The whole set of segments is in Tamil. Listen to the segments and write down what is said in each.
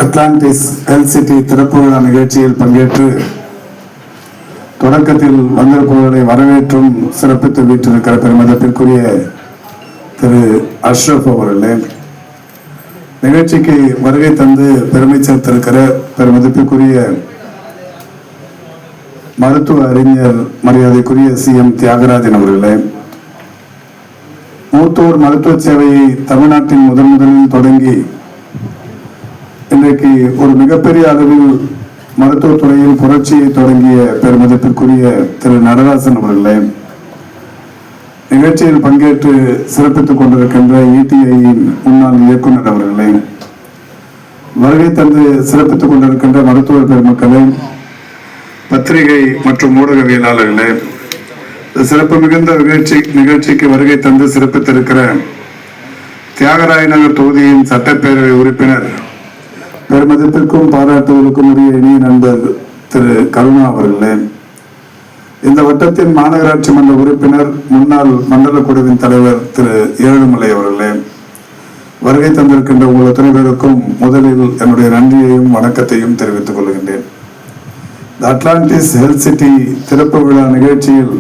அட்லாண்டிஸ் ஹெல்த் சிட்டி திறப்பு விழா நிகழ்ச்சியில் பங்கேற்று தொடக்கத்தில் வந்திருப்பவர்களை வரவேற்றும் சிறப்பித்து வீட்டிருக்கிற பெருமதிப்பிற்குரிய திரு அஷ்ரப் அவர்களே, நிகழ்ச்சிக்கு வருகை தந்து பெருமை சேர்த்திருக்கிற பெருமதிப்பிற்குரிய மருத்துவ அறிஞர் மரியாதைக்குரிய சிஎம் தியாகராஜன் அவர்களே, மூத்தோர் மருத்துவ சேவையை தமிழ்நாட்டின் முதலில் தொடங்கி இன்றைக்கு ஒரு மிகப்பெரிய அளவில் மருத்துவத்துறையில் புரட்சியை தொடங்கிய பெருமதிப்பிற்குரிய திரு நடராசன் அவர்களே, நிகழ்ச்சியில் பங்கேற்று சிறப்பித்துக் கொண்டிருக்கின்ற இடிஐயின் முன்னாள் இயக்குனர் அவர்களே, வருகை தந்து சிறப்பித்துக் கொண்டிருக்கின்ற மருத்துவர் பெருமக்களே, பத்திரிகை மற்றும் ஊடகவியலாளர்களே, சிறப்பு மிகுந்த நிகழ்ச்சிக்கு வருகை தந்து சிறப்பித்திருக்கிற தியாகராய நகர் தொகுதியின் சட்டப்பேரவை உறுப்பினர் பெருமதிப்பிற்கும் பாராட்டுவதற்கும் உரிய இனிய நண்பர் திரு கருணா அவர்களே, இந்த வட்டத்தின் மாநகராட்சி மன்ற உறுப்பினர் முன்னாள் மண்டல குழுவின் தலைவர் திரு ஏழுமலை அவர்களே, வருகை தந்திருக்கின்ற உங்கள் அத்தனை பேருக்கும் முதலில் என்னுடைய நன்றியையும் வணக்கத்தையும் தெரிவித்துக் கொள்கின்றேன். அட்லாண்டிஸ் ஹெல்த் சிட்டி திறப்பு விழா நிகழ்ச்சியில்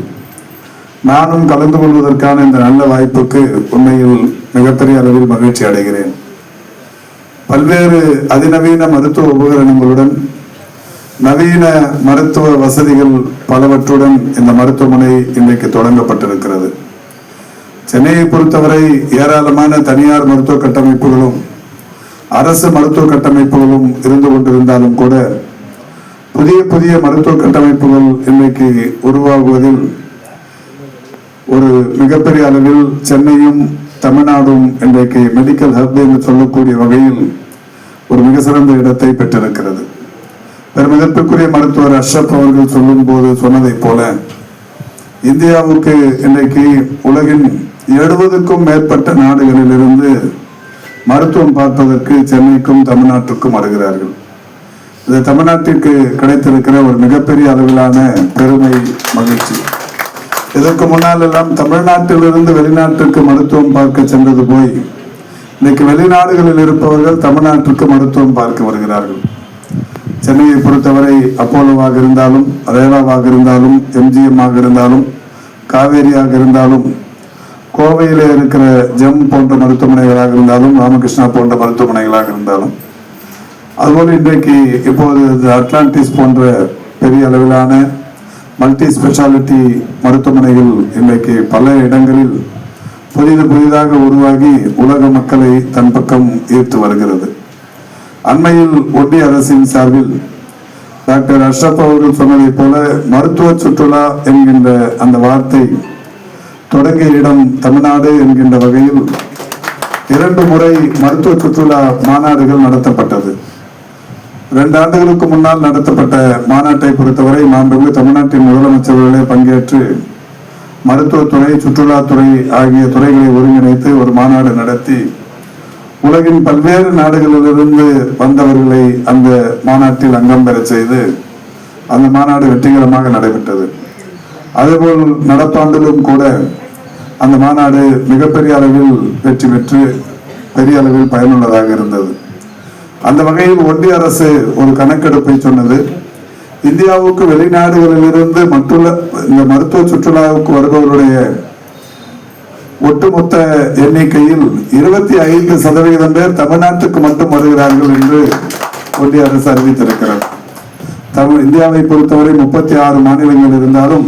நானும் கலந்து கொள்வதற்கான இந்த நல்ல வாய்ப்புக்கு உண்மையில் மிகப்பெரிய அளவில் மகிழ்ச்சி அடைகிறேன். பல்வேறு அதிநவீன மருத்துவ உபகரணங்களுடன் நவீன மருத்துவ வசதிகள் பலவற்றுடன் இந்த மருத்துவமனை இன்றைக்கு தொடங்கப்பட்டிருக்கிறது. சென்னையை பொறுத்தவரை ஏராளமான தனியார் மருத்துவ கட்டமைப்புகளும் அரசு மருத்துவ கட்டமைப்புகளும் இருந்து கொண்டிருந்தாலும் கூட புதிய மருத்துவ கட்டமைப்புகள் இன்றைக்கு உருவாகுவதில் ஒரு மிகப்பெரிய அளவில் சென்னையும் தமிழ்நாடும் இன்றைக்கு மெடிக்கல் ஹப் என்று சொல்லக்கூடிய வகையில் ஒரு மிக சிறந்த இடத்தை பெற்றிருக்கிறது. பெருமிதப்பிற்குரிய மருத்துவர் அஷ்ரப் அவர்கள் சொல்லும் போது சொன்னதை போல இந்தியாவுக்கு இன்றைக்கு உலகின் 70க்கும் மேற்பட்ட நாடுகளில் இருந்து மருத்துவம் பார்ப்பதற்கு சென்னைக்கும் தமிழ்நாட்டுக்கும் வருகிறார்கள். இது தமிழ்நாட்டிற்கு கிடைத்திருக்கிற ஒரு மிகப்பெரிய அளவிலான பெருமை, மகிழ்ச்சி. இதற்கு முன்னால் எல்லாம் தமிழ்நாட்டிலிருந்து வெளிநாட்டுக்கு மருத்துவம் பார்க்க சென்றது போய் இன்னைக்கு வெளிநாடுகளில் இருப்பவர்கள் தமிழ்நாட்டிற்கு மருத்துவம் பார்க்க வருகிறார்கள். சென்னையை பொறுத்தவரை அப்போலோவாக இருந்தாலும், ரேவாவாக இருந்தாலும், எம்ஜிஎம் ஆக இருந்தாலும், காவேரியாக இருந்தாலும், கோவையில் இருக்கிற ஜெம் போன்ற மருத்துவமனைகளாக இருந்தாலும், ராமகிருஷ்ணா போன்ற மருத்துவமனைகளாக இருந்தாலும், அதுபோல் இன்றைக்கு இப்போது அட்லாண்டிஸ் போன்ற பெரிய அளவிலான மல்டி ஸ்பெஷாலிட்டி மருத்துவமனைகள் இன்றைக்கு பல இடங்களில் புதிதாக உருவாகி உலக மக்களை தன் பக்கம் ஈர்த்து வருகிறது. அண்மையில் ஒன்றிய அரசின் சார்பில் டாக்டர் அஷ்ரப் அவர்கள் சொன்னதை போல மருத்துவ சுற்றுலா என்கின்ற அந்த வார்த்தை தொடங்கிய இடம் தமிழ்நாடு என்கின்ற வகையில் 2 முறை மருத்துவ சுற்றுலா மாநாடுகள் நடத்தப்பட்டது. 2 ஆண்டுகளுக்கு முன்னால் நடத்தப்பட்ட மாநாட்டை பொறுத்தவரை மாண்புமிகு தமிழ்நாட்டின் முதலமைச்சர்களே பங்கேற்று மருத்துவத்துறை, சுற்றுலாத்துறை ஆகிய துறைகளை ஒருங்கிணைத்து ஒரு மாநாடு நடத்தி உலகின் பல்வேறு நாடுகளிலிருந்து வந்தவர்களை அந்த மாநாட்டில் அங்கம் பெற செய்து அந்த மாநாடு வெற்றிகரமாக நடைபெற்றது. அதேபோல் நடப்பாண்டிலும் கூட அந்த மாநாடு மிகப்பெரிய அளவில் வெற்றி பெற்று பெரிய அளவில் பயனுள்ளதாக இருந்தது. அந்த வகையில் ஒன்றிய அரசு ஒரு கணக்கெடுப்பை சொன்னது. இந்தியாவுக்கு வெளிநாடுகளிலிருந்து மற்றுள்ள இந்த மருத்துவ சுற்றுலாவுக்கு வருபவருடைய ஒட்டுமொத்த எண்ணிக்கையில் 25% பேர் தமிழ்நாட்டுக்கு மட்டும் வருகிறார்கள் என்று ஒன்றிய அரசு அறிவித்திருக்கிறது. இந்தியாவை பொறுத்தவரை 36 மாநிலங்கள் இருந்தாலும்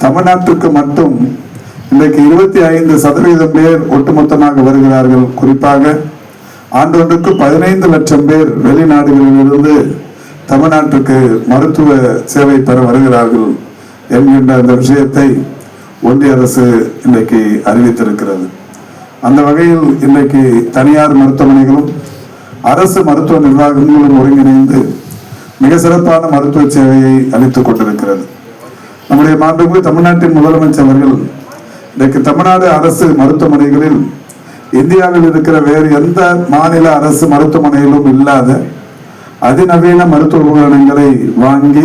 தமிழ்நாட்டுக்கு மட்டும் இன்றைக்கு 25% பேர் ஒட்டுமொத்தமாக வருகிறார்கள். குறிப்பாக ஆண்டொன்றுக்கு 15 லட்சம் பேர் வெளிநாடுகளிலிருந்து தமிழ்நாட்டுக்கு மருத்துவ சேவை பெற வருகிறார்கள் என்கின்ற அந்த விஷயத்தை ஒன்றிய அரசு இன்றைக்கு அறிவித்திருக்கிறது. அந்த வகையில் இன்றைக்கு தனியார் மருத்துவமனைகளும் அரசு மருத்துவ நிர்வாகங்களும் ஒருங்கிணைந்து மிக சிறப்பான மருத்துவ சேவையை அளித்துக் கொண்டிருக்கிறது. நம்முடைய மாண்புமிகு தமிழ்நாட்டின் முதலமைச்சர் அவர்கள் இன்றைக்கு தமிழ்நாடு அரசு மருத்துவமனைகளில் இந்தியாவில் இருக்கிற வேறு எந்த மாநில அரசு மருத்துவமனையிலும் இல்லாத அதிநவீன மருத்துவ உபகரணங்களை வாங்கி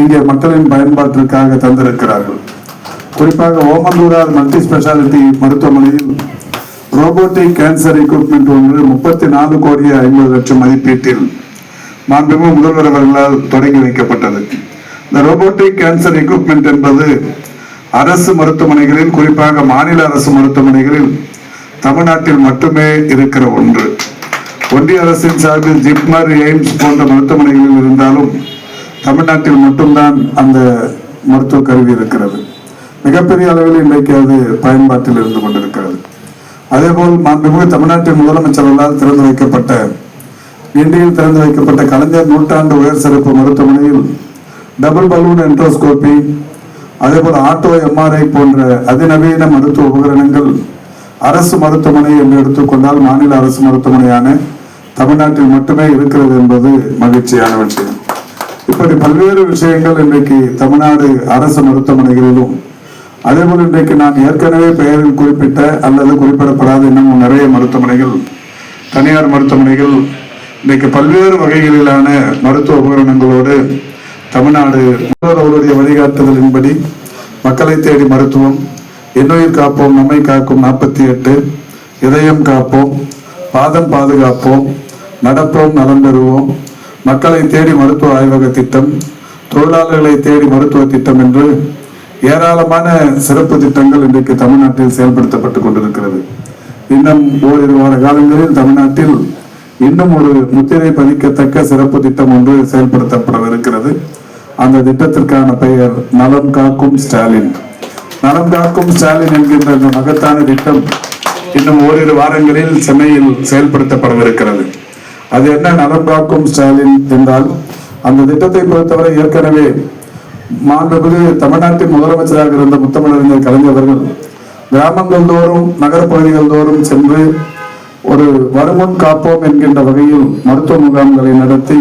இங்கே மக்களின் பயன்பாட்டிற்காக தந்திருக்கிறார்கள். குறிப்பாக ஓமந்தூரார் மல்டி ஸ்பெஷாலிட்டி மருத்துவமனையில் ரோபோட்டிக் கேன்சர் எக்யூப்மெண்ட் ஒன்று 34,50,00,000 மதிப்பீட்டில் மாண்புமிகு முதல்வர் அவர்களால் தொடங்கி வைக்கப்பட்டது. இந்த ரோபோட்டிக் கேன்சர் எக்யூப்மெண்ட் என்பது அரசு மருத்துவமனைகளில், குறிப்பாக மாநில அரசு மருத்துவமனைகளில் தமிழ்நாட்டில் மட்டுமே இருக்கிற ஒன்று. ஒன்றிய அரசின் சார்பில் ஜிப்மர், எய்ம்ஸ் போன்ற மருத்துவமனைகளில் இருந்தாலும் தமிழ்நாட்டில் மட்டும்தான் அந்த மருத்துவ கருவி இருக்கிறது. மிகப்பெரிய அளவில் இன்றைக்கு அது பயன்பாட்டில் இருந்து கொண்டிருக்கிறது. அதேபோல் மாண்புமிகு தமிழ்நாட்டின் முதலமைச்சர்களால் திறந்து வைக்கப்பட்ட, இந்தியில் திறந்து வைக்கப்பட்ட கலைஞர் நூற்றாண்டு உயர் சிறப்பு மருத்துவமனையில் டபுள் பலூன் என்ட்ரோஸ்கோபி, அதேபோல் ஆட்டோ எம்ஆர்ஐ போன்ற அதிநவீன மருத்துவ உபகரணங்கள் அரசு மருத்துவமனை என்று எடுத்துக்கொண்டால் மாநில அரசு மருத்துவமனையான தமிழ்நாட்டில் மட்டுமே இருக்கிறது என்பது மகிழ்ச்சியான விஷயம். இப்படி பல்வேறு விஷயங்கள் இன்றைக்கு தமிழ்நாடு அரசு மருத்துவமனைகளிலும், அதேபோல் இன்றைக்கு நான் ஏற்கனவே பெயரில் குறிப்பிட்ட அல்லது குறிப்பிடப்படாத இன்னும் நிறைய மருத்துவமனைகள், தனியார் மருத்துவமனைகள் இன்றைக்கு பல்வேறு வகைகளிலான மருத்துவ உபகரணங்களோடு தமிழ்நாடு அவருடைய வழிகாட்டுதலின்படி மக்களை தேடி மருத்துவம், இன்னுயிர் காப்போம் நம்மை காக்கும் 48, இதயம் காப்போம், பாதம் பாதுகாப்போம், நடப்போம் நலம் பெறுவோம், மக்களை தேடி மருத்துவ ஆய்வக திட்டம், தொழிலாளர்களை தேடி மருத்துவ திட்டம் என்று ஏராளமான சிறப்பு திட்டங்கள் இன்றைக்கு தமிழ்நாட்டில் செயல்படுத்தப்பட்டுக் கொண்டிருக்கிறது. இன்னும் ஓரிரு வார காலங்களில் தமிழ்நாட்டில் இன்னும் ஒரு முத்திரை பதிக்கத்தக்க சிறப்பு திட்டம் ஒன்று செயல்படுத்தப்படவிருக்கிறது. அந்த திட்டத்திற்கான பெயர் நலம் காக்கும் ஸ்டாலின். நலம் காக்கும் ஸ்டாலின் என்கின்ற இந்த மகத்தான திட்டம் இன்னும் ஓரிரு வாரங்களில் சென்னையில் செயல்படுத்தப்படவிருக்கிறது. அது என்ன நலம் காக்கும் ஸ்டாலின் என்றால், அந்த திட்டத்தை பொறுத்தவரை ஏற்கனவே மாண்புமிகு தமிழ்நாட்டின் முதலமைச்சராக இருந்த முத்தமிழறிஞர் கலைஞர் அவர்கள் கிராமங்கள் தோறும், நகரப்பகுதிகள் தோறும் சென்று ஒரு வருமுன் காப்போம் என்கின்ற வகையில் மருத்துவ முகாம்களை நடத்தி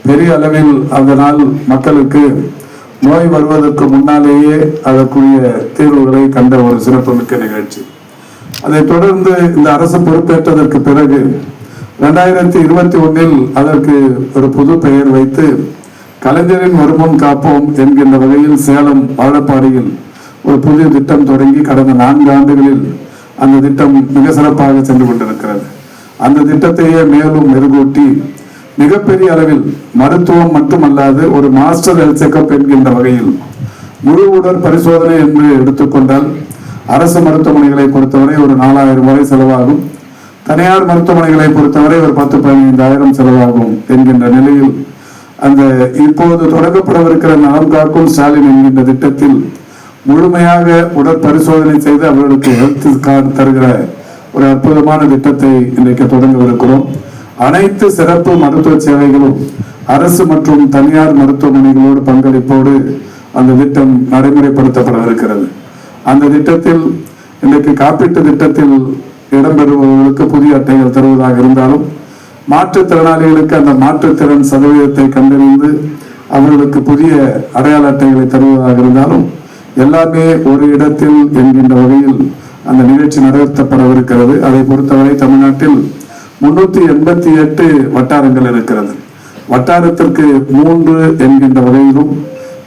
பெரிய அளவில் அதனால் மக்களுக்கு நோய் வருவதற்கு முன்னாலேயே அதற்குரிய தீர்வுகளை கண்ட ஒரு சிறப்புமிக்க நிகழ்ச்சி. அதைத் தொடர்ந்து இந்த அரசு பொறுப்பேற்றதற்கு பிறகு 2021 அதற்கு ஒரு புது பெயர் வைத்து கலைஞரின் வருமுன் காப்போம் என்கின்ற வகையில் சேலம் வாழப்பாடியில் ஒரு புதிய திட்டம் தொடங்கி கடந்த 4 ஆண்டுகளில் அந்த திட்டம் மிக சிறப்பாக சென்று கொண்டிருக்கிறது. அந்த திட்டத்தையே மேலும் மெருகூட்டி மிகப்பெரிய அளவில் மருத்துவம் மட்டுமல்லாது ஒரு மாஸ்டர் ஹெல்த் செக்அப் என்கின்ற வகையில் முழு உடல் பரிசோதனை என்று எடுத்துக்கொண்டால் அரசு மருத்துவமனைகளை பொறுத்தவரை ஒரு 4,000 வரை செலவாகும், தனியார் மருத்துவமனைகளை பொறுத்தவரை ஒரு 10-15,000 செலவாகும் என்கின்ற நிலையில் அந்த இப்போது தொடங்கப்படவிருக்கிற நலம் காக்கும் ஸ்டாலின் என்கின்ற திட்டத்தில் முழுமையாக உடற்பரிசோதனை செய்து அவர்களுக்கு ஹெல்த் கார்டு தருகிற ஒரு அற்புதமான திட்டத்தை இன்றைக்கு தொடங்கவிருக்கிறோம். அனைத்து சிறப்பு மருத்துவ சேவைகளும் அரசு மற்றும் தனியார் மருத்துவமனைகளோடு பங்களிப்போடு அந்த திட்டம் நடைமுறைப்படுத்தப்படவிருக்கிறது. அந்த திட்டத்தில் இன்றைக்கு காப்பீட்டு திட்டத்தில் இடம்பெறுபவர்களுக்கு புதிய அட்டைகள் தருவதாக இருந்தாலும், மாற்றுத்திறனாளிகளுக்கு அந்த மாற்றுத்திறன் சதவீதத்தை கண்டறிந்து அவர்களுக்கு புதிய அடையாள அட்டைகளை தருவதாக இருந்தாலும், எல்லாமே ஒரு இடத்தில் என்கின்ற வகையில் அந்த நிகழ்ச்சி நடத்தப்படவிருக்கிறது. அதை பொறுத்தவரை தமிழ்நாட்டில் 388 வட்டாரங்கள் இருக்கிறது. வட்டாரத்திற்கு 3 என்கின்ற வகையிலும்,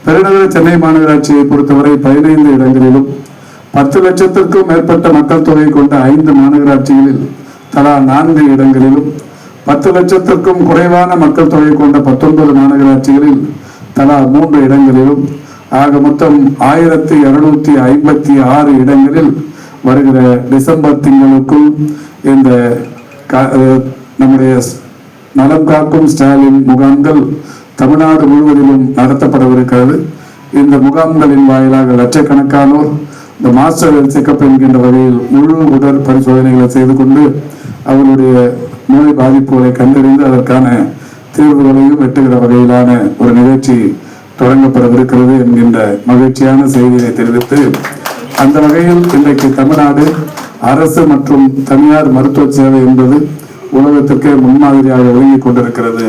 பெருநகர சென்னை மாநகராட்சியை பொறுத்தவரை 15 இடங்களிலும், 10 லட்சத்திற்கும் மேற்பட்ட மக்கள் தொகை கொண்ட 5 மாநகராட்சிகளில் தலா 4 இடங்களிலும், 10 லட்சத்திற்கும் குறைவான மக்கள் தொகை கொண்ட 19 மாநகராட்சிகளில் தலா 3 இடங்களிலும், ஆக மொத்தம் 1256 இடங்களில் வருகிற டிசம்பர் திங்களுக்குள் இந்த நம்முடைய நலம் காக்கும் ஸ்டாலின் முகாம்கள் தமிழ்நாடு முழுவதிலும் நடத்தப்படவிருக்கிறது. இந்த முகாம்களின் வாயிலாக லட்சக்கணக்கானோர் இந்த மாஸ்டர் ஹெல்த் செக்அப் என்கின்ற வகையில் முழு உடல் பரிசோதனைகளை செய்து கொண்டு அவருடைய நோய் பாதிப்புகளை கண்டறிந்து அதற்கான தீர்வுகளையும் எட்டுகிற வகையிலான ஒரு நிகழ்ச்சி தொடங்கப்படவிருக்கிறது என்கின்ற மகிழ்ச்சியான செய்தியை தெரிவித்து, அந்த வகையில் இன்றைக்கு தமிழ்நாடு அரசு மற்றும் தனியார் மருத்துவ சேவை என்பது உலகத்திற்கே முன்மாதிரியாக விளங்கிக் கொண்டிருக்கிறது.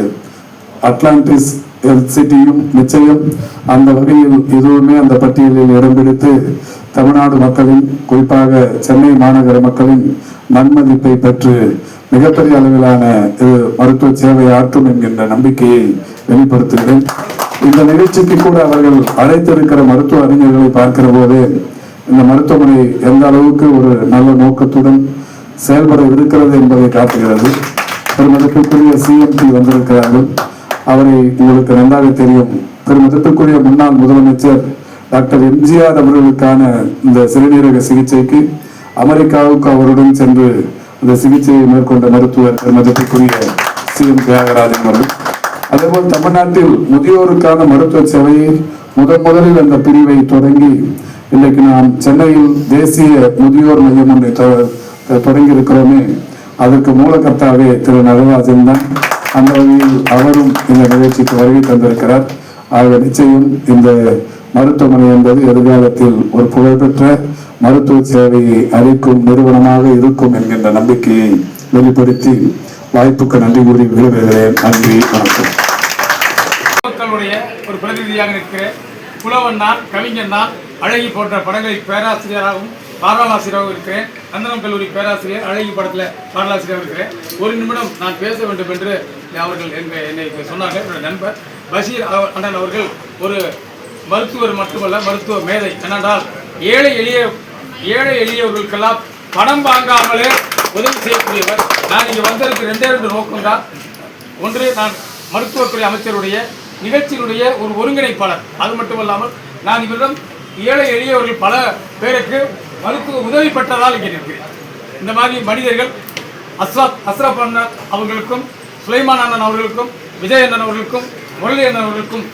அட்லாண்டிஸ் ஹெல்த் சிட்டியும் நிச்சயம் அந்த வகையில் இதுவுமே அந்த பட்டியலில் இடம் பிடித்து தமிழ்நாடு மக்களின், குறிப்பாக சென்னை மாநகர மக்களின் நன்மதிப்பை பெற்று மிகப்பெரிய அளவிலான மருத்துவ சேவை ஆற்றும் என்கின்ற நம்பிக்கையை வெளிப்படுத்துகிறேன். இந்த நிகழ்ச்சிக்கு கூட அவர்கள் அழைத்திருக்கிற மருத்துவ அறிஞர்களை பார்க்கிற போது இந்த மருத்துவமனை எந்த அளவுக்கு ஒரு நல்ல நோக்கத்துடன் செயல்பட இருக்கிறது என்பதை காட்டுகிறது. பெருமதிப்பிற்குரிய சிஎம்டி வந்திருக்கிறார்கள். அவரை உங்களுக்கு நன்றாக தெரியும். பெருமதிப்பிற்குரிய முன்னாள் முதலமைச்சர் டாக்டர் எம்ஜிஆர் அவர்களுக்கான இந்த சிறுநீரக சிகிச்சைக்கு அமெரிக்காவுக்கு அவருடன் சென்று இந்த சிகிச்சையை மேற்கொண்ட மருத்துவர் பெருமதிப்பிற்குரிய சிஎம் தியாகராஜன் அவர்கள். அதேபோல் தமிழ்நாட்டில் முதியோருக்கான மருத்துவ சேவையை முதலில் அந்த பிரிவை தொடங்கி இன்றைக்கு நாம் சென்னையில் தேசிய முதியோர் மையம் ஒன்றை தொடங்கி இருக்கிறோமே, அதற்கு மூலக்கர்த்தாவே திரு நடராஜன் தான். அந்த வகையில் அவரும் இந்த நிகழ்ச்சிக்கு வருகை தந்திருக்கிறார். ஆக நிச்சயம் இந்த மருத்துவமனை என்பது எதிர்காலத்தில் ஒரு புகழ்பெற்ற மருத்துவ சேவையை அளிக்கும் நிறுவனமாக இருக்கும் என்கின்ற நம்பிக்கையை வெளிப்படுத்தி வாய்ப்புக்கு நன்றி கூறி விடைபெறுகிறேன். நன்றி, வணக்கம். மக்களுடைய ஒரு பிரதிநிதியாக நிற்கிற புலவன் நான், கவிஞன் நான், அழகி போன்ற படங்களில் பேராசிரியராகவும் பாடலாசிரியராகவும் இருக்கிறேன். நந்தனம் கல்லூரி பேராசிரியர், அழகி படத்தில் பாடலாசிரியராக இருக்கிறேன். ஒரு நிமிடம் நான் பேச வேண்டும் என்று அவர்கள் என்னை சொன்னாங்க. என்னுடைய நண்பர் பஷீர் அண்ணன் அவர்கள் ஒரு மருத்துவர் மட்டுமல்ல, மருத்துவ மேதை. என்னென்றால் ஏழை எளியவர்களுக்கெல்லாம் பணம் வாங்காமலே உதவி செய்யக்கூடியவர். நான் இங்கே வந்ததற்கு ரெண்டு நோக்கம் தான். ஒன்று, நான் மருத்துவத்துறை அமைச்சருடைய நிகழ்ச்சியினுடைய ஒரு ஒருங்கிணைப்பாளர். அது மட்டுமல்லாமல் நான் இவரிடம் ஏழை எளியவர்கள் பல பேருக்கு மருத்துவ உதவி பெற்றதால் இங்கே இருக்கிறேன். இந்த மாதிரி மனிதர்கள் அஸ்ரப் அண்ணன் அவர்களுக்கும், சுலைமான் அண்ணன் அவர்களுக்கும், விஜய் அண்ணன் அவர்களுக்கும், முரளி அண்ணன் அவர்களுக்கும்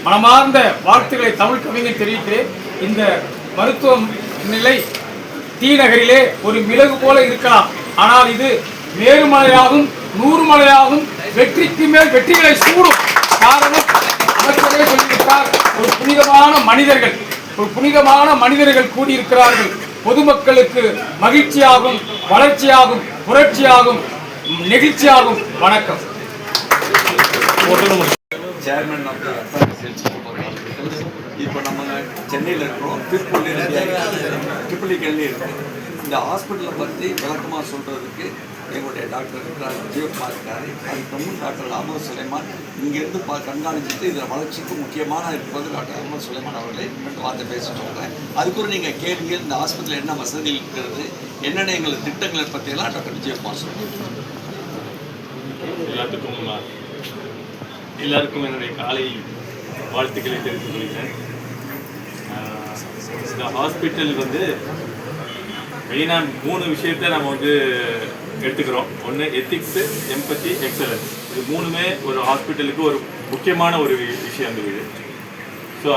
மனமார்ந்த வாழ்த்துக்களை தமிழ் கவிஞர் தெரிவிக்கிறேன். இந்த மருத்துவ நிலை டி நகரிலே ஒரு மிளகு போல இருக்கலாம், ஆனால் இது மேருமலையாகும், 100 மலையாகும், வெற்றிக்கு மேல் வெற்றிகளை சூடும். காரணம், அமைச்சரே சொல்லிவிட்டார், ஒரு புனிதமான மனிதர்கள் கூடியிருக்கிறார்கள். பொதுமக்களுக்கு மகிழ்ச்சியாகும், வளர்ச்சியாகும், புரட்சியாகும், நெகிழ்ச்சியாகும். வணக்கம். சேர்மன் ஆஃப் இப்போ நம்ம சென்னையில் இருக்கிறோம், ட்ரிபிளிகேன்லேயே இருக்கிறோம். இந்த ஹாஸ்பிட்டலை பற்றி விளக்கமாக சொல்கிறதுக்கு எங்களுடைய டாக்டர் இருக்கிறார், விஜயகுமார் இருக்கார். அதுக்கு டாக்டர் அஹமது சுலைமான் இங்கேருந்து கண்காணிச்சுட்டு இதில் வளர்ச்சிக்கு முக்கியமான இருப்பது டாக்டர் அஹமது சுலைமான் அவர்களே வார்த்தை பேச சொல்கிறேன். அதுக்கு நீங்கள் கேள்விகள், இந்த ஹாஸ்பிட்டலில் என்ன வசதி இருக்கிறது, என்னென்ன எங்களுக்கு திட்டங்களை பற்றியெல்லாம் டாக்டர் விஜயகுமார் சொல்லுங்கள். எல்லாருக்கும் என்னுடைய காலை வாழ்த்துக்களை தெரிவித்துக் கொள்கிறேன். இந்த ஹாஸ்பிட்டல் மெயினாக 3 விஷயத்தை நம்ம எடுத்துக்கிறோம். ஒன்று எத்திக்ஸு, எம்பத்தி, எக்ஸலன்ஸ். இது 3மே ஒரு ஹாஸ்பிட்டலுக்கு ஒரு முக்கியமான ஒரு விஷயம் அந்த வீடு. ஸோ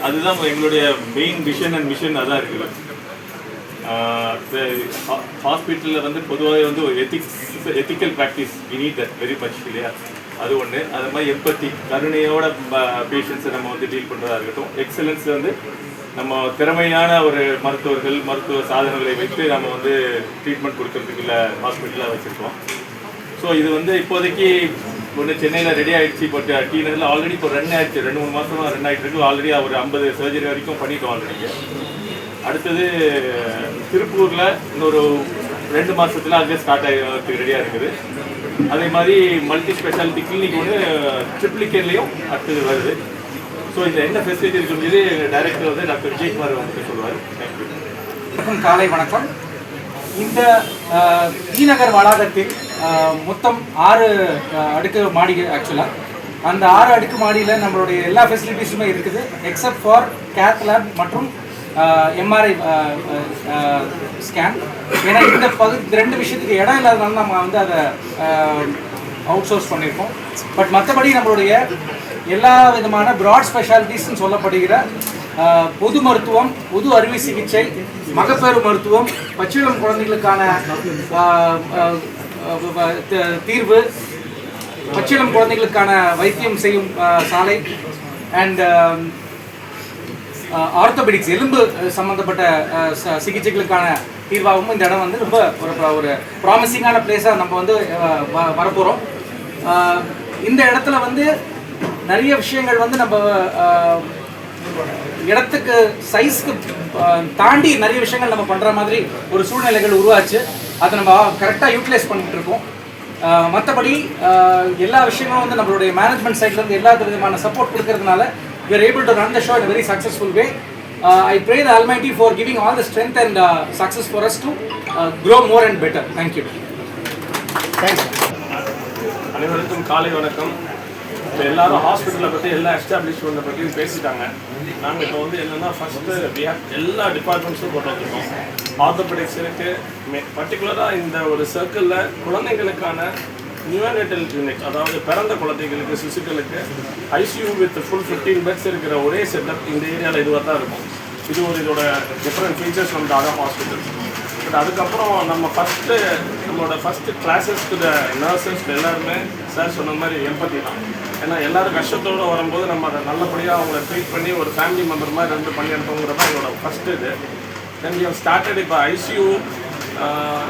அதுதான் எங்களுடைய மெயின் விஷன் அண்ட் மிஷன். அதான் இருக்குது. ஹாஸ்பிட்டலில் பொதுவாக ஒரு ethical practice we need that very much இல்லையா? அது ஒன்று. அது மாதிரி எம்பத்தி, கருணையோட பேஷண்ட்ஸை நம்ம டீல் பண்ணுறதா இருக்கட்டும். எக்ஸலன்ஸ் நம்ம திறமையான ஒரு மருத்துவ சாதனங்களை வைத்து நம்ம ட்ரீட்மெண்ட் கொடுக்கறதுக்குள்ள ஹாஸ்பிட்டலாக வச்சுருக்கோம். ஸோ இது இப்போதைக்கு சென்னையில் ரெடி ஆகிடுச்சு. இப்போ டி நகரில் ஆல்ரெடி இப்போ ரன் ஆகிடுச்சு. 2-3 மாதமாக ரன் ஆகிட்டு இருக்கு. ஆல்ரெடி ஒரு 50 சர்ஜரி வரைக்கும் பண்ணிட்டோம் ஆல்ரெடி. அடுத்தது திருப்பூரில் இன்னொரு 2 மாதத்தில் அங்கே ஸ்டார்ட் ஆகிறதுக்கு ரெடியாக இருக்குது. அதே மாதிரி மல்டி ஸ்பெஷாலிட்டி கிளினிக் ட்ரிபிளிகேன்லேயும் அடுத்தது வருது. ஸோ இந்த என்ன ஃபெசிலிட்டி இருக்குன்னு டைரக்டர் டாக்டர் விஜயகுமார் சொல்லுவார். தேங்க்யூ. காலை வணக்கம். இந்த டி நகர் வளாகத்தில் மொத்தம் 6 அடுக்கு மாடி. ஆக்சுவலாக அந்த 6 அடுக்கு மாடியில் நம்மளுடைய எல்லா ஃபெசிலிட்டிஸுமே இருக்குது, எக்ஸப்ட் ஃபார் கேத் லேப் மற்றும் எம்ஆர்ஐ ஸ்கேன். ஏன்னா இந்த 2 விஷயத்துக்கு இடம் இல்லாதனால நம்ம அதை அவுட் சோர்ஸ் பண்ணியிருக்கோம். பட் மற்றபடி நம்மளுடைய எல்லா விதமான ப்ராட் ஸ்பெஷாலிட்டிஸ்ன்னு சொல்லப்படுகிற பொது மருத்துவம், பொது அறுவை சிகிச்சை, மகப்பேறு மருத்துவம், பச்சிளம் குழந்தைகளுக்கான தீர்வு, பச்சிளம் குழந்தைகளுக்கான வைத்தியம் செய்யும் சாலை அண்ட் ஆர்த்தோபெடிக்ஸ், எலும்பு சம்மந்தப்பட்ட சிகிச்சைகளுக்கான தீர்வாகவும் இந்த இடம் ரொம்ப ஒரு ப்ராமிசிங்கான பிளேஸாக நம்ம வரப்போகிறோம். இந்த இடத்துல நிறைய விஷயங்கள் நம்ம இடத்துக்கு சைஸ்க்கு தாண்டி நிறைய விஷயங்கள் நம்ம பண்ணுற மாதிரி ஒரு சூழ்நிலைகள் உருவாச்சு. அதை நம்ம கரெக்டாக யூட்டிலைஸ் பண்ணிட்டு இருக்கோம். மற்றபடி எல்லா விஷயங்களும் நம்மளுடைய மேனேஜ்மெண்ட் சைட்லேருந்து எல்லா விதமான சப்போர்ட் கொடுக்கறதுனால we are able to run the show in a very successful way. I pray the Almighty for giving all the strength and success for us to grow more and better. Thank you. அனைவருக்கும் காலை வணக்கம். இப்போ எல்லாரும் ஹாஸ்பிட்டலை பற்றி எல்லா எஸ்டாப்ளிஷ்மெண்ட்டை பற்றியும் பேசிட்டாங்க. நாங்கள் இப்போ வந்து என்னென்னா ஃபஸ்ட்டு எல்லா டிபார்ட்மெண்ட்ஸும் கொண்டு வந்திருக்கோம். ஆர்த்தோபெடிக்ஸ் இருக்குது. பர்டிகுலராக இந்த ஒரு சர்க்கிளில் குழந்தைங்களுக்கான நியூனேட்டல் யூனிட், அதாவது பிறந்த குழந்தைகளுக்கு சிசுக்களுக்கு ஐசியூ வித் ஃபுல் 15 பெட்ஸ் இருக்கிற ஒரே செட்டப் இந்த ஏரியாவில் இதுவாக தான் இருக்கும். இது ஒரு இதோட டிஃப்ரெண்ட் ஃபீச்சர்ஸ் நம்ம அதர் ஹாஸ்பிட்டல்ஸ். பட் அதுக்கப்புறம் நம்மளோட ஃபஸ்ட்டு கிளாஸஸ்க்கு நர்சஸ் எல்லாருமே சார் சொன்ன மாதிரி எம்பத்தி தான். ஏன்னா எல்லோரும் கஷ்டத்தோடு வரும்போது நம்ம அதை நல்லபடியாக அவங்கள ட்ரீட் பண்ணி ஒரு ஃபேமிலி மெம்பர் மாதிரி ரெண்டு பண்ணி எடுத்தோங்கிறது தான் எங்களோட ஃபஸ்ட்டு இது. தென் வி ஹவ் ஸ்டார்டட் இப்போ ஐசியூ.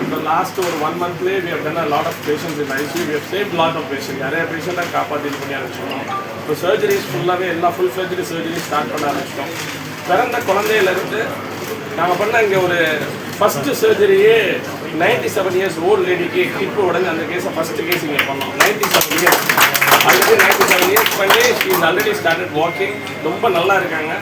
இப்போ லாஸ்ட் ஒரு 1 monthலேயே we have done a lot of patients in ICU. We have save lot of patient. நிறைய பேஷண்ட்டை காப்பாற்றி பண்ணி ஆரம்பிச்சிட்டோம். இப்போ சர்ஜரிஸ் ஃபுல்லாகவே எல்லா ஃபுல் சர்ஜரி ஸ்டார்ட் பண்ண ஆரம்பிச்சிட்டோம். பிறந்த குழந்தையிலேருந்து நாங்கள் பண்ண இங்கே ஒரு ஃபஸ்ட்டு சர்ஜரியே 97 years ஓல்டு லேடிக்கு ஹிப்பு உடனே அந்த கேஸை ஃபஸ்ட்டு கேஸ் இங்கே பண்ணோம். 97 years ஆல்ரெடி 97 years பண்ணி ஷீ ஆல்ரெடி ஸ்டார்டட் வாக்கிங். ரொம்ப நல்லா இருக்காங்க.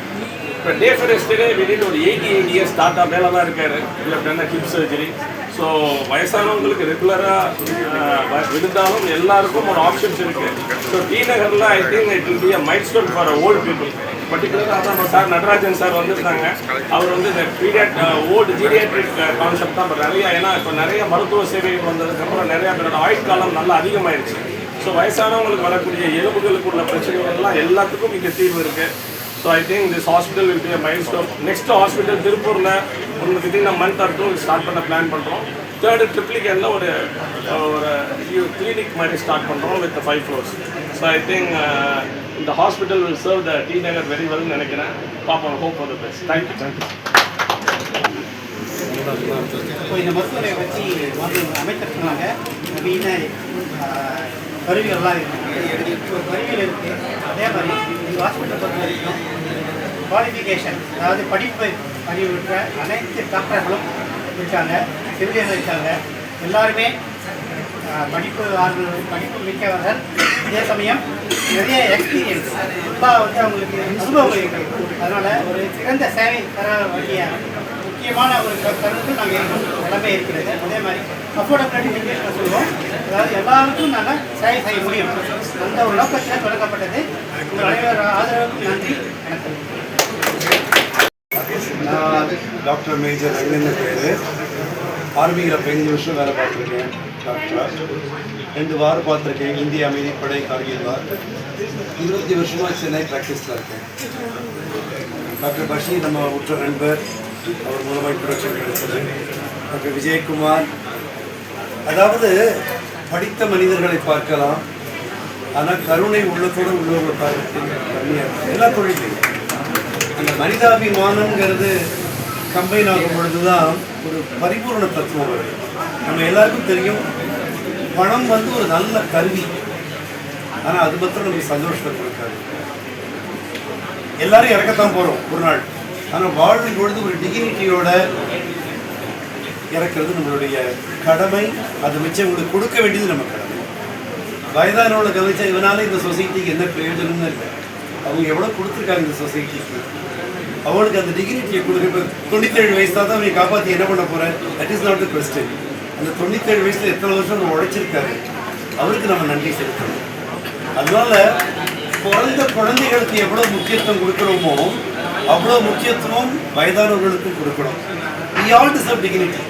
இப்போ டே ஃபரெஸ்டே வெளியில் ஒரு 88 years தாத்தா மேலே தான் இருக்கார். இல்லை ஹிப் சர்ஜரி. ஸோ வயசானவங்களுக்கு ரெகுலராக இருந்தாலும் எல்லாருக்கும் ஒரு ஆப்ஷன்ஸ் இருக்குது. ஸோ டி நகரில் I think it will be a mile stone for old people. பர்டிகுலராக அதான் சார் நடராஜன் சார் வந்திருந்தாங்க. அவர் வந்து இந்த ஓல்டு ஜீரியாட்ரிக் கான்செப்ட் தான். இப்போ நிறையா, ஏன்னா இப்போ நிறைய மருத்துவ சேவைகள் வந்ததுக்கப்புறம் நிறையா பேரோட ஆயுட்காலம் நல்லா அதிகமாகிடுச்சு. ஸோ வயசானவங்களுக்கு வரக்கூடிய எலும்புகளுக்கு உள்ள பிரச்சனைகள்லாம் எல்லாத்துக்கும் இங்கே தீர்வு இருக்குது. So I think this hospital will be a milestone. Next hospital திருப்பூரில் ஒரு within a month or 2 start பண்ண பிளான் பண்ணுறோம். தேர்டு ட்ரிப்ளிகேனில் ஒரு கிளினிக் மாதிரி ஸ்டார்ட் பண்ணுறோம் with 5 floors. So I think இந்த hospital will serve the T Nagar very வெல்னு நினைக்கிறேன். பாப்போம். Hope for the best. Thank you. இப்போ இந்த மருத்துவரை பற்றி அமைச்சர் சொன்னாங்க. நவீன கருவிகள்லாம் இருக்குது. கருவிகள் இருக்குது. அதே மாதிரி இந்த ஹாஸ்பிட்டல் பொறுத்த வரைக்கும் குவாலிஃபிகேஷன், அதாவது படிப்பு பதிவுற்ற அனைத்து டாக்டர்களும் இருக்காங்க, செவிலியர்கள் இருக்காங்க. எல்லாருமே படிப்பு மிக்கவர்கள். அதே சமயம் நிறைய எக்ஸ்பீரியன்ஸ் ஃபுல்லாக வந்து அவங்களுக்கு அனுபவம் இருக்குது. அதனால் ஒரு சிறந்த சேவை தர வேண்டிய முக்கியமான ஒரு கருத்து நாங்கள் இருக்கணும் எல்லாமே இருக்கிறது. அதே மாதிரி அஃபோர்டபிலிட்டி இன்க்ரீஸ் சொல்லுவோம். அதாவது எல்லாருக்கும் நாங்கள் சேவை செய்ய முடியும். அந்த ஒரு நோக்கத்தில் தொடங்கப்பட்டது. உங்கள் அனைவரோட ஆதரவுக்கு நன்றி. வணக்கம். நான் டாக்டர் மேஜர் ரங்கன் பேர். ஆர்மியில் 15 வருஷம் வேலை பார்த்துருக்கேன். டாக்டராக 2 வாரம் பார்த்துருக்கேன். இந்திய அமைதிப்படை கார்கில் வார். 20 வருஷமாக சென்னை ப்ராக்டிஸில் இருக்கேன். டாக்டர் பஷீர் நம்ம உற்ற நண்பர். அவர் மூலமாக இன்ட்ரடக்ஷன் கிடைச்சது. டாக்டர் விஜயகுமார். அதாவது படித்த மனிதர்களை பார்க்கலாம், ஆனால் கருணை உள்ளத்தோடு உள்ளவர்களை பார்க்க கம்மியாக இருக்கும். எல்லா தொழிலையும் அந்த மனிதாபிமானங்கிறது கம்பைன் ஆகும் பொழுது தான் ஒரு பரிபூர்ண தத்துவம் வருது. நம்ம எல்லாருக்கும் தெரியும், பணம் வந்து ஒரு நல்ல கருவி, ஆனால் அது மாத்திரம் நமக்கு சந்தோஷத்தை கொடுக்காது. எல்லாரும் இறக்கத்தான் போகிறோம் ஒரு நாள், ஆனால் வாழும் பொழுது ஒரு டிகினிட்டியோட இறக்கிறது நம்மளுடைய கடமை. அது மிச்சம் உங்களுக்கு கொடுக்க வேண்டியது நம்ம கடமை. வயதானவங்களை கவனிச்சா இவனால இந்த சொசைட்டிக்கு என்ன பிரயோஜனம்னு இல்லை. அவங்க எவ்வளோ கொடுத்துருக்காங்க இந்த சொசைட்டிக்கு. அவனுக்கு அந்த டிகினிட்டியை கொடுக்க. இப்போ 97 வயசு தான் அவனை காப்பாற்றி என்ன பண்ண போகிறேன்? That is not the question. அந்த 97 வயசில் எத்தனை வருஷம் நம்ம உழைச்சிருக்காரு, அவருக்கு நம்ம நன்றி செலுத்தணும். அதனால பிறந்த குழந்தைகளுக்கு எவ்வளோ முக்கியத்துவம் கொடுக்குறோமோ அவ்வளோ முக்கியத்துவம் வயதானவர்களுக்கும் கொடுக்கணும். we all deserve dignity.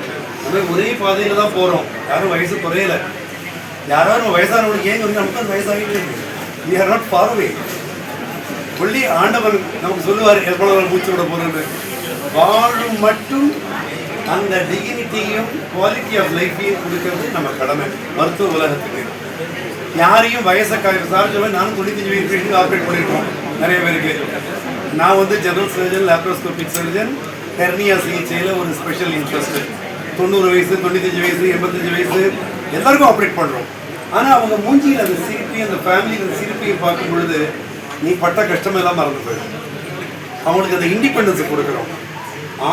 நம்ம ஒரே பாதையில் தான் போகிறோம். யாரும் வயசு குறையலை. யாராவது நம்ம வயசானவங்களுக்கு ஏன் வந்து நமக்கு அந்த வயசாகிட்டே இருக்கு. we are not far away. சொல்லி ஆண்டவர் நமக்கு சொல்லுவார் எவ்வளோ மூச்சு விட போகிறது. வாழும் மட்டும் அந்த டிகினிட்டியும் குவாலிட்டி ஆஃப் லைஃப்பையும் கொடுக்கறது நம்ம கடமை. மருத்துவ உலகத்துக்கு யாரையும் வயசக்காக சார்ஜவன் நானும் 95 வயசு ஆப்ரேட் பண்ணியிருக்கோம் நிறைய பேருக்கு. நான் வந்து general surgeon, laparoscopic surgeon, hernia சிகிச்சையில் ஒரு ஸ்பெஷல் இன்ட்ரெஸ்ட். 90 வயசு, 95 வயசு, 85 வயசு எல்லாருக்கும் ஆப்ரேட் பண்ணுறோம். ஆனால் அவங்க மூஞ்சியில் அந்த சிரிப்பையும் அந்த ஃபேமிலியில் அந்த சிரிப்பையும் பார்க்கும் பொழுது நீ பட்ட கஷ்டமெல்லாம் மறந்து போயிடும். அவங்களுக்கு அந்த இண்டிபெண்டன்ஸை கொடுக்குறோம்.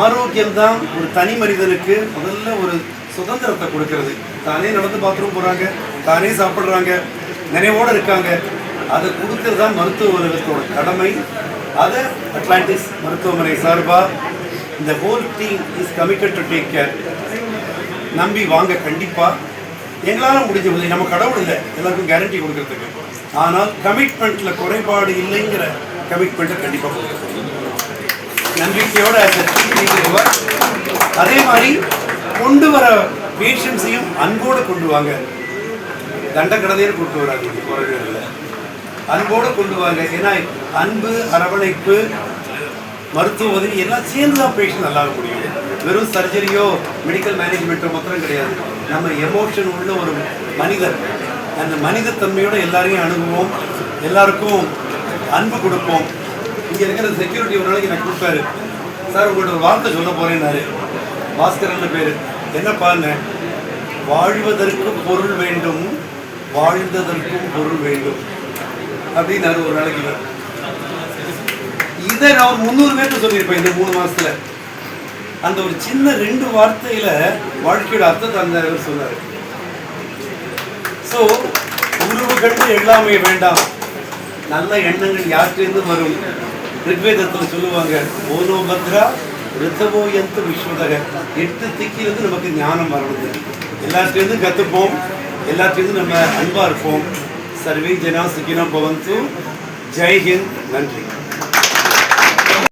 ஆரோக்கியம் தான் ஒரு தனி மனிதனுக்கு முதல்ல ஒரு சுதந்திரத்தை கொடுக்கறது. தானே நடந்து பாத்ரூம் போகிறாங்க, தானே சாப்பிட்றாங்க, நினைவோடு இருக்காங்க. அதை கொடுக்கறது தான் மருத்துவ உலகத்தோட கடமை. அதை அட்லாண்டிஸ் மருத்துவமனை சார்பாக இந்த whole team is committed to take care. நம்பி வாங்க கண்டிப்பாக. எங்களால் முடிஞ்ச உதவி, நம்ம கடவுள் இல்லை எல்லாருக்கும் கேரண்டி கொடுக்கறதுக்கு, ஆனால் கமிட்மெண்ட்டில் குறைபாடு இல்லைங்கிற கமிட்மெண்ட்டை கண்டிப்பாக கொடுக்கணும். நம்பிக்கையோட அதே மாதிரி கொண்டு வர பேஷண்ட்ஸையும் அன்போடு கொண்டு வாங்க. தண்டக்கடலையே கொண்டு வராங்க, குறைவே இல்லை, அன்போடு கொண்டு வாங்க. ஏன்னா அன்பு, அரவணைப்பு, மருத்துவ உதவி எல்லாம் சேர்ந்து தான் பேஷண்ட் நல்லா முடியும். வெறும் சர்ஜரியோ மெடிக்கல் மேனேஜ்மெண்ட்டோ மாத்திரம் கிடையாது. நம்ம எமோஷன் உள்ள ஒரு மனிதர், அந்த மனிதத்தன்மையோட எல்லாரையும் அணுகுவோம், எல்லாருக்கும் அன்பு கொடுப்போம். இங்கே இருக்கிற செக்யூரிட்டி ஒரு நாளைக்கு எனக்கு கொடுத்தாரு, சார் உங்களோட ஒரு வார்த்தை சொல்ல போறேன்னாரு. பாஸ்கரன் பேர். என்னப்பான்னு, வாழ்வதற்கு பொருள் வேண்டும், வாழ்ந்ததற்கும் பொருள் வேண்டும் அப்படின்னாரு ஒரு நாளைக்கு. இதை நான் 300 பேர்த்து சொல்லியிருப்பேன் இந்த 3 மாசத்துல. அந்த ஒரு சின்ன 2 வார்த்தையில வாழ்க்கையோட அர்த்தத்தை அந்த சொன்னார். ஸோ உருவு கண்டு எல்லாமே வேண்டாம், நல்ல எண்ணங்கள் யார்கிட்டேருந்து வரும். ரிக்வேதத்தில் சொல்லுவாங்க, ஓனோ பத்ரா ரித்தவோ எந்த விஸ்வதக, 8 திக்கிலிருந்து நமக்கு ஞானம் வரணுது. எல்லாத்துலேருந்து கற்றுப்போம், எல்லாத்துலேருந்து நம்ம அன்பாக இருப்போம். சர்வே ஜனா சுகினோ பவந்து. ஜெய் ஹிந்த். நன்றி.